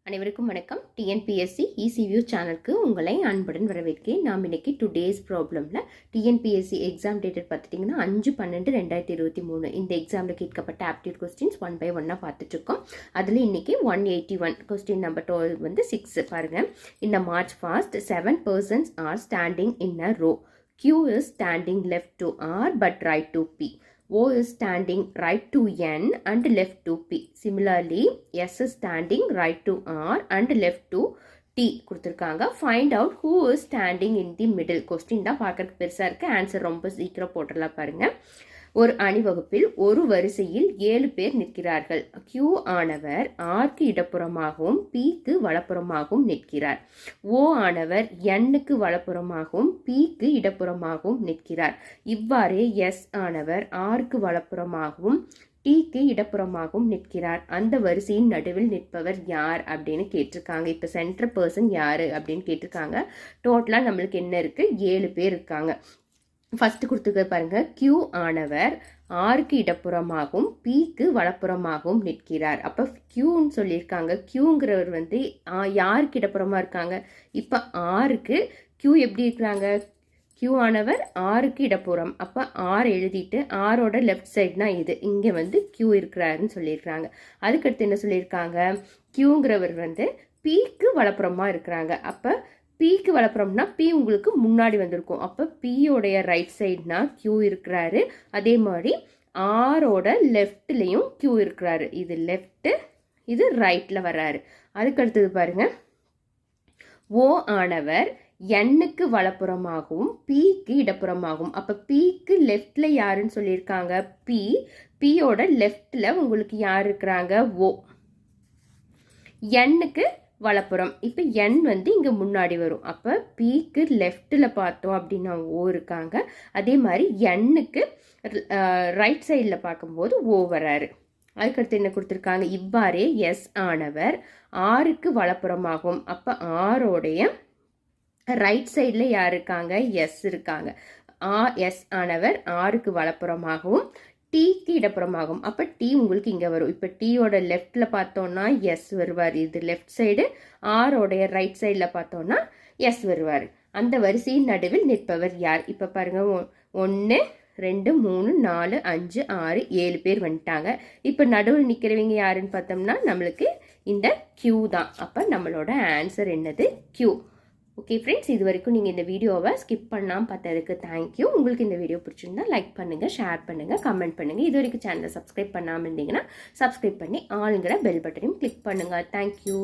அனைவருக்கும் வணக்கம். டிஎன்பிஎஸ்சி ஈசிவியூ சேனலுக்கு உங்களை அன்புடன் வரவேற்கிறேன். நாம் இன்னைக்கு டுடேஸ் ப்ராப்ளமில் டிஎன்பிஎஸ்சி எக்ஸாம் டேட்டட் பார்த்துட்டிங்கன்னா 5/12/2023 இந்த எக்ஸாமில் கேட்கப்பட்ட ஆப்டிடியூட் கொஸ்டின்ஸ் 1 by 1 பார்த்துட்ருக்கோம். அதில் இன்னைக்கு 181 கொஸ்டின் நம்பர் 12 வந்து 6 பாருங்கள். இந்த March fast 7 persons are standing in a row. Q is standing left to R but right to P. O is standing right to N and left to P. Similarly, S is standing right to R and left to T கொடுத்துருக்காங்க. Find out who is standing in the middle. Question தான் பார்க்கறதுக்கு பெருசாக இருக்குது. Answer ரொம்ப சீக்கிரம் போட்டுடலாம் பாருங்கள். ஒரு அணிவகுப்பில் ஒரு வரிசையில் 7 பேர் நிற்கிறார்கள். Q ஆனவர் ஆர்க்கு இடப்புறமாகவும் Pக்கு வலப்புறமாகவும் நிற்கிறார். O ஆனவர் Nக்கு வலப்புறமாகவும் Pக்கு இடப்புறமாகவும் நிற்கிறார். இவ்வாறே S ஆனவர் ஆர்க்கு வலப்புறமாகவும் Tக்கு இடப்புறமாகவும் நிற்கிறார். அந்த வரிசையின் நடுவில் நிற்பவர் யார் அப்படின்னு கேட்டிருக்காங்க. இப்போ சென்டர் பர்சன் யார் அப்படின்னு கேட்டிருக்காங்க. டோட்டலாக நம்மளுக்கு என்ன இருக்குது? 7 பேர் இருக்காங்க. ஃபஸ்ட்டு கொடுத்துக்க பாருங்க. Q ஆனவர் ஆருக்கு இடப்புறமாகவும் Pக்கு வலப்புறமாகவும் நிற்கிறார். அப்போ Qன்னு சொல்லியிருக்காங்க. Qங்கிறவர் வந்து யாருக்கு இடப்புறமாக இருக்காங்க? இப்போ ஆருக்கு Q எப்படி இருக்கிறாங்க? Q ஆனவர் ஆருக்கு இடப்புறம். அப்போ ஆர் எழுதிட்டு ஆரோட லெஃப்ட் சைட்னா இது இங்கே வந்து Q இருக்கிறாருன்னு சொல்லியிருக்கிறாங்க. அதுக்கடுத்து என்ன சொல்லியிருக்காங்க? Qங்கிறவர் வந்து Pக்கு வலப்புறமாக இருக்கிறாங்க. அப்போ Pக்கு வலப்புறம்னா P உங்களுக்கு முன்னாடி வந்திருக்கும். அப்போ Pயோடைய ரைட் சைட்னா Q இருக்கிறாரு. அதே மாதிரி ஆரோட லெஃப்ட்லேயும் Q இருக்கிறாரு. இது லெஃப்ட்டு, இது ரைட்டில் வர்றாரு. அதுக்கடுத்தது பாருங்க. O ஆனவர் Nக்கு வலப்புறமாகவும் Pக்கு இடப்புறமாகவும். அப்போ Pக்கு லெஃப்டில் யாருன்னு சொல்லியிருக்காங்க? Pயோட லெஃப்டில் உங்களுக்கு யார் இருக்கிறாங்க? O. Nக்கு வலப்புறம். இப்போ N வந்து இங்கே முன்னாடி வரும். அப்போ Pக்கு லெஃப்டில் பார்த்தோம் அப்படின்னா O இருக்காங்க. அதே மாதிரி Nக்கு ரைட் சைடில் பார்க்கும்போது O வராரு. அதுக்கடுத்து என்ன கொடுத்துருக்காங்க? இவ்வாறே S ஆனவர் ஆருக்கு வலப்புறமாகும். அப்போ ஆரோடைய ரைட் சைடில் யார் இருக்காங்க? S இருக்காங்க. S ஆனவர் ஆருக்கு வலப்புறமாகவும் Tக்கு இடப்புறமாகும். அப்போ T உங்களுக்கு இங்கே வரும். இப்போ Tயோட லெஃப்டில் பார்த்தோன்னா S வருவார். இது லெஃப்ட் சைடு. ஆரோடைய ரைட் சைடில் பார்த்தோன்னா S வருவார். அந்த வரிசையின் நடுவில் நிற்பவர் யார்? இப்போ பாருங்கள். 1 2 3 4 5 6 7 பேர் வந்துட்டாங்க. இப்போ நடுவில் நிற்கிறவங்க யாருன்னு பார்த்தோம்னா நம்மளுக்கு இந்த Q தான். அப்போ நம்மளோட ஆன்சர் என்னது? Q. ஓகே ஃப்ரெண்ட்ஸ், இது வரைக்கும் நீங்கள் இந்த வீடியோவை ஸ்கிப் பண்ணாமல் பார்த்ததுக்கு தேங்க்யூ. உங்களுக்கு இந்த வீடியோ பிடிச்சிருந்தா லைக் பண்ணுங்கள், ஷேர் பண்ணுங்கள், கமெண்ட் பண்ணுங்கள். இது வரைக்கும் சேனலை சப்ஸ்கிரைப் பண்ணாமல் இருந்தீங்கன்னா சப்ஸ்கிரைப் பண்ணி ஆளுங்கிற பெல் பட்டனையும் கிளிக் பண்ணுங்கள். தேங்க்யூ.